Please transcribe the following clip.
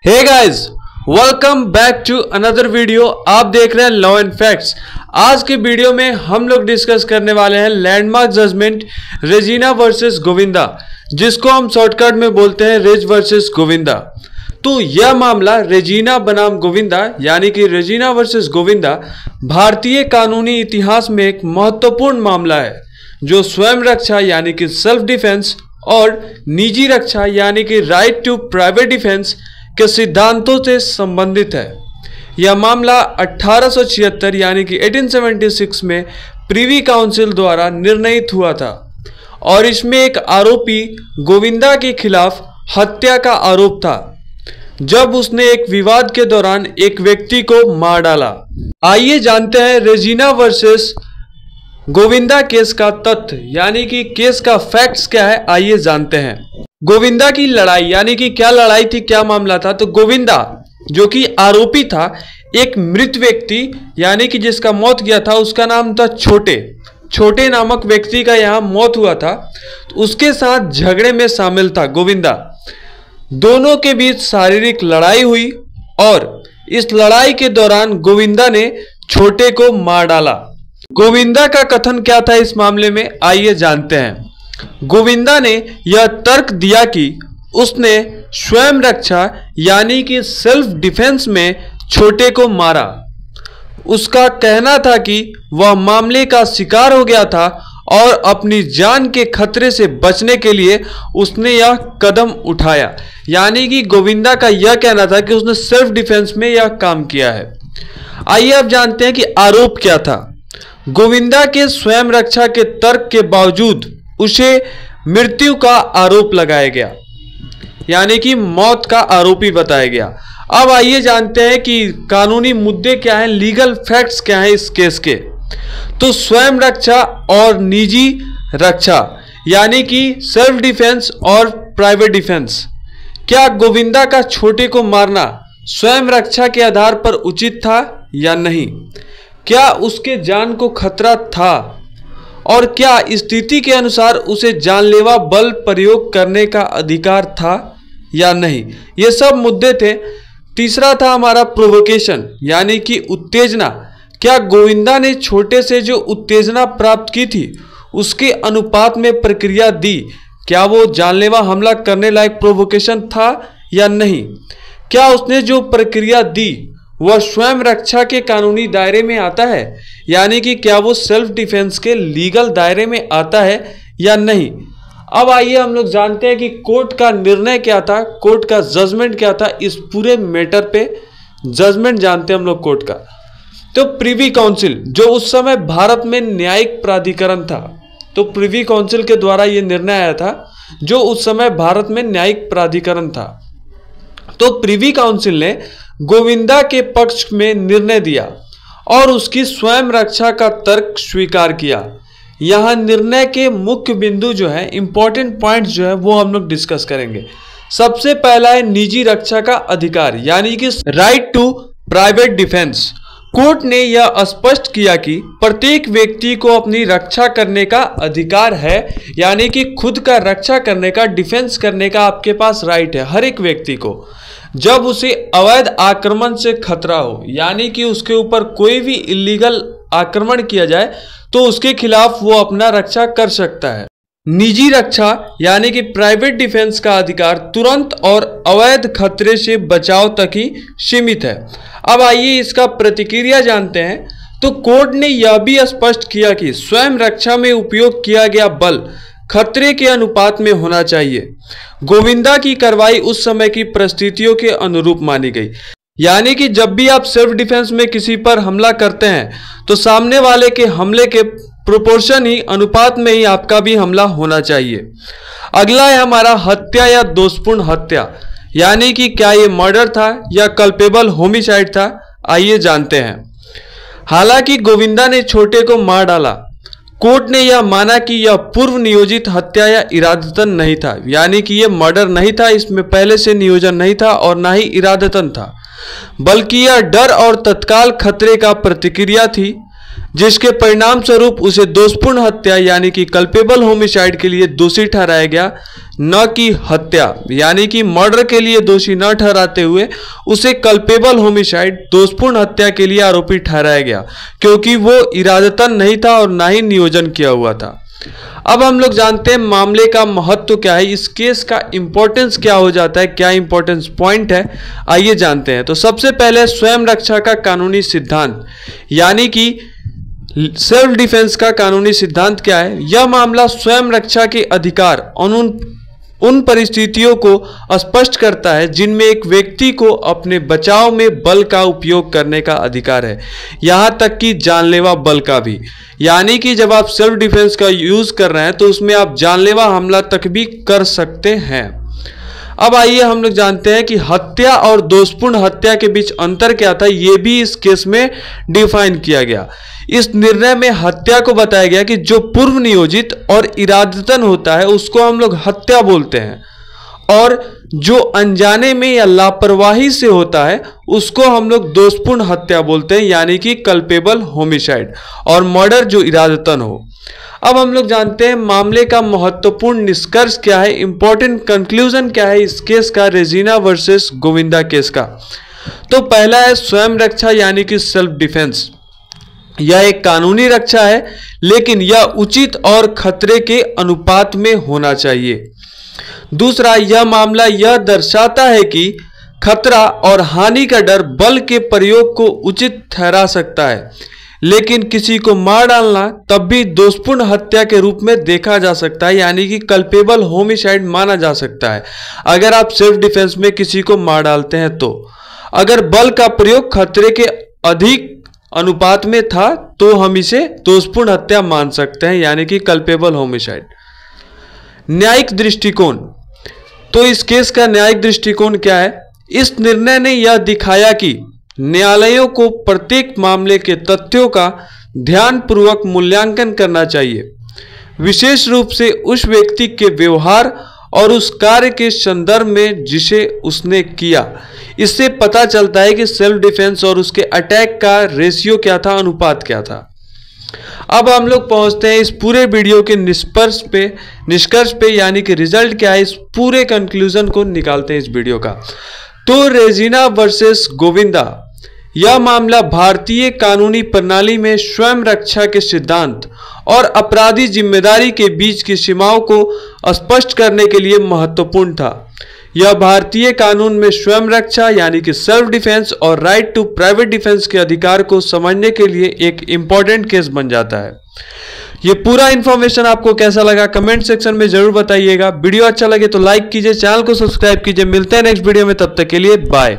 Hey guys, welcome back to another video. आप देख रहे हैं लॉ एंड फैक्ट्स। आज के वीडियो में हम लोग डिस्कस करने वाले हैं landmark judgment Regina versus Govinda, जिसको हम शॉर्टकट में बोलते हैं रेज वर्सेस गोविंदा। तो यह मामला रेजिना बनाम गोविंदा यानी कि रेजिना वर्सेस गोविंदा भारतीय कानूनी इतिहास में एक महत्वपूर्ण मामला है, जो स्वयं रक्षा यानी कि सेल्फ डिफेंस और निजी रक्षा यानी कि राइट टू प्राइवेट डिफेंस के सिद्धांतों से संबंधित है। यह मामला 1876 यानी कि 1876 में प्रिवी काउंसिल द्वारा निर्णित हुआ था और इसमें एक आरोपी गोविंदा के खिलाफ हत्या का आरोप था, जब उसने एक विवाद के दौरान एक व्यक्ति को मार डाला। आइए जानते हैं रेजिना वर्सेस गोविंदा केस का तथ्य यानी कि केस का फैक्ट्स क्या है। आइए जानते हैं गोविंदा की लड़ाई यानी कि क्या लड़ाई थी, क्या मामला था। तो गोविंदा जो कि आरोपी था, एक मृत व्यक्ति यानी कि जिसका मौत गया था, उसका नाम था छोटे नामक व्यक्ति का यहाँ मौत हुआ था। तो उसके साथ झगड़े में शामिल था गोविंदा। दोनों के बीच शारीरिक लड़ाई हुई और इस लड़ाई के दौरान गोविंदा ने छोटे को मार डाला। गोविंदा का कथन क्या था इस मामले में, आइए जानते हैं। गोविंदा ने यह तर्क दिया कि उसने स्वयं रक्षा यानी कि सेल्फ डिफेंस में छोटे को मारा। उसका कहना था कि वह मामले का शिकार हो गया था और अपनी जान के खतरे से बचने के लिए उसने यह कदम उठाया। यानी कि गोविंदा का यह कहना था कि उसने सेल्फ डिफेंस में यह काम किया है। आइए अब जानते हैं कि आरोप क्या था। गोविंदा के स्वयं रक्षा के तर्क के बावजूद उसे मृत्यु का आरोप लगाया गया, यानी कि मौत का आरोपी बताया गया। अब आइए जानते हैं कि कानूनी मुद्दे क्या हैं, लीगल फैक्ट्स क्या हैं इस केस के। तो स्वयं रक्षा और निजी रक्षा यानी कि सेल्फ डिफेंस और प्राइवेट डिफेंस, क्या गोविंदा का छोटे को मारना स्वयं रक्षा के आधार पर उचित था या नहीं? क्या उसके जान को खतरा था और क्या स्थिति के अनुसार उसे जानलेवा बल प्रयोग करने का अधिकार था या नहीं? ये सब मुद्दे थे। तीसरा था हमारा प्रोवोकेशन यानी कि उत्तेजना। क्या गोविंदा ने छोटे से जो उत्तेजना प्राप्त की थी उसके अनुपात में प्रक्रिया दी? क्या वो जानलेवा हमला करने लायक प्रोवोकेशन था या नहीं? क्या उसने जो प्रक्रिया दी वह स्वयं रक्षा के कानूनी दायरे में आता है, यानी कि क्या वो सेल्फ डिफेंस के लीगल दायरे में आता है या नहीं? अब आइए हम लोग जानते हैं कि कोर्ट का निर्णय क्या था, कोर्ट का जजमेंट क्या था इस पूरे मैटर पे। जजमेंट जानते हैं हम लोग कोर्ट का। तो प्रिवी काउंसिल जो उस समय भारत में न्यायिक प्राधिकरण था, तो प्रिवी काउंसिल के द्वारा ये निर्णय आया था जो उस समय भारत में न्यायिक प्राधिकरण था। तो प्रिवी काउंसिल ने गोविंदा के पक्ष में निर्णय दिया और उसकी स्वयं रक्षा का तर्क स्वीकार किया। यहाँ निर्णय के मुख्य बिंदु जो है, इंपॉर्टेंट पॉइंट्स जो है वो हम लोग डिस्कस करेंगे। सबसे पहला है निजी रक्षा का अधिकार यानी कि right to private defence. Court ने यह स्पष्ट किया कि प्रत्येक व्यक्ति को अपनी रक्षा करने का अधिकार है, यानी कि खुद का रक्षा करने का, डिफेंस करने का आपके पास राइट है हर एक व्यक्ति को। जब उसे अवैध आक्रमण से खतरा हो, यानी कि उसके ऊपर कोई भी इलीगल आक्रमण किया जाए तो उसके खिलाफ वो अपना रक्षा कर सकता है। निजी रक्षा यानी कि प्राइवेट डिफेंस का अधिकार तुरंत और अवैध खतरे से बचाव तक ही सीमित है। अब आइए इसका प्रतिक्रिया जानते हैं। तो कोर्ट ने यह भी स्पष्ट किया कि स्वयं रक्षा में उपयोग किया गया बल खतरे के अनुपात में होना चाहिए। गोविंदा की कार्रवाई उस समय की परिस्थितियों के अनुरूप मानी गई, यानी कि जब भी आप सेल्फ डिफेंस में किसी पर हमला करते हैं तो सामने वाले के हमले के प्रोपोर्शन ही, अनुपात में ही आपका भी हमला होना चाहिए। अगला है हमारा हत्या या दोषपूर्ण हत्या, यानी कि क्या ये मर्डर था या कल्पेबल होमिसाइड था। आइए जानते हैं। हालांकि गोविंदा ने छोटे को मार डाला, कोर्ट ने यह माना कि यह पूर्व नियोजित हत्या या इरादतन नहीं था, यानी कि यह मर्डर नहीं था, इसमें पहले से नियोजन नहीं था और ना ही इरादतन था, बल्कि यह डर और तत्काल खतरे का प्रतिक्रिया थी। जिसके परिणाम स्वरूप उसे दोषपूर्ण हत्या यानी कि कल्पेबल होमिसाइड के लिए दोषी ठहराया गया, न कि हत्या यानी कि मर्डर के लिए दोषी न ठहराते हुए उसे कल्पेबल होमिसाइड दोषपूर्ण हत्या के लिए आरोपी ठहराया गया, क्योंकि वो इरादतन नहीं था और ना ही नियोजन किया हुआ था। अब हम लोग जानते हैं मामले का महत्व क्या है, इस केस का इंपॉर्टेंस क्या हो जाता है, क्या इंपॉर्टेंस पॉइंट है, आइए जानते हैं। तो सबसे पहले स्वयं रक्षा का कानूनी सिद्धांत यानी कि सेल्फ डिफेंस का कानूनी सिद्धांत क्या है। यह मामला स्वयं रक्षा के अधिकार उन परिस्थितियों को स्पष्ट करता है जिनमें एक व्यक्ति को अपने बचाव में बल का उपयोग करने का अधिकार है, यहाँ तक कि जानलेवा बल का भी। यानी कि जब आप सेल्फ डिफेंस का यूज कर रहे हैं तो उसमें आप जानलेवा हमला तक भी कर सकते हैं। अब आइए हम लोग जानते हैं कि हत्या और दोषपूर्ण हत्या के बीच अंतर क्या था, यह भी इस केस में डिफाइन किया गया। इस निर्णय में हत्या को बताया गया कि जो पूर्व नियोजित और इरादतन होता है उसको हम लोग हत्या बोलते हैं, और जो अनजाने में या लापरवाही से होता है उसको हम लोग दोषपूर्ण हत्या बोलते हैं यानी कि कल्पेबल होमिसाइड, और मर्डर जो इरादतन हो। अब हम लोग जानते हैं मामले का महत्वपूर्ण निष्कर्ष क्या है, इंपॉर्टेंट कंक्लूजन क्या है इस केस का, रेजिना वर्सेस गोविंदा केस का। तो पहला है स्वयं रक्षा यानी कि सेल्फ डिफेंस। यह एक कानूनी रक्षा है, लेकिन यह उचित और खतरे के अनुपात में होना चाहिए। दूसरा, यह मामला यह दर्शाता है कि खतरा और हानि का डर बल के प्रयोग को उचित ठहरा सकता है, लेकिन किसी को मार डालना तब भी दोषपूर्ण हत्या के रूप में देखा जा सकता है यानी कि कल्पेबल होमिसाइड माना जा सकता है अगर आप सेल्फ डिफेंस में किसी को मार डालते हैं। तो अगर बल का प्रयोग खतरे के अधिक अनुपात में था तो हम इसे दोषपूर्ण हत्या मान सकते हैं यानी कि कल्पेबल होमिसाइड। न्यायिक दृष्टिकोण, तो इस केस का न्यायिक दृष्टिकोण क्या है। इस निर्णय ने यह दिखाया कि न्यायालयों को प्रत्येक मामले के तथ्यों का ध्यानपूर्वक मूल्यांकन करना चाहिए, विशेष रूप से उस व्यक्ति के व्यवहार और उस कार्य के संदर्भ में जिसे उसने किया। इससे पता चलता है कि सेल्फ डिफेंस और उसके अटैक का रेशियो क्या था, अनुपात क्या था। अब हम लोग पहुंचते हैं इस पूरे वीडियो के निष्कर्ष पे यानी कि रिजल्ट क्या है, इस पूरे कंक्लूजन को निकालते हैं इस वीडियो का। तो रेजिना वर्सेस गोविंदा, यह मामला भारतीय कानूनी प्रणाली में स्वयं रक्षा के सिद्धांत और अपराधी जिम्मेदारी के बीच की सीमाओं को स्पष्ट करने के लिए महत्वपूर्ण था। यह भारतीय कानून में स्वयं रक्षा यानी कि सेल्फ डिफेंस और राइट टू प्राइवेट डिफेंस के अधिकार को समझने के लिए एक इंपॉर्टेंट केस बन जाता है। ये पूरा इंफॉर्मेशन आपको कैसा लगा कमेंट सेक्शन में जरूर बताइएगा। वीडियो अच्छा लगे तो लाइक कीजिए, चैनल को सब्सक्राइब कीजिए। मिलते हैं नेक्स्ट वीडियो में, तब तक के लिए बाय।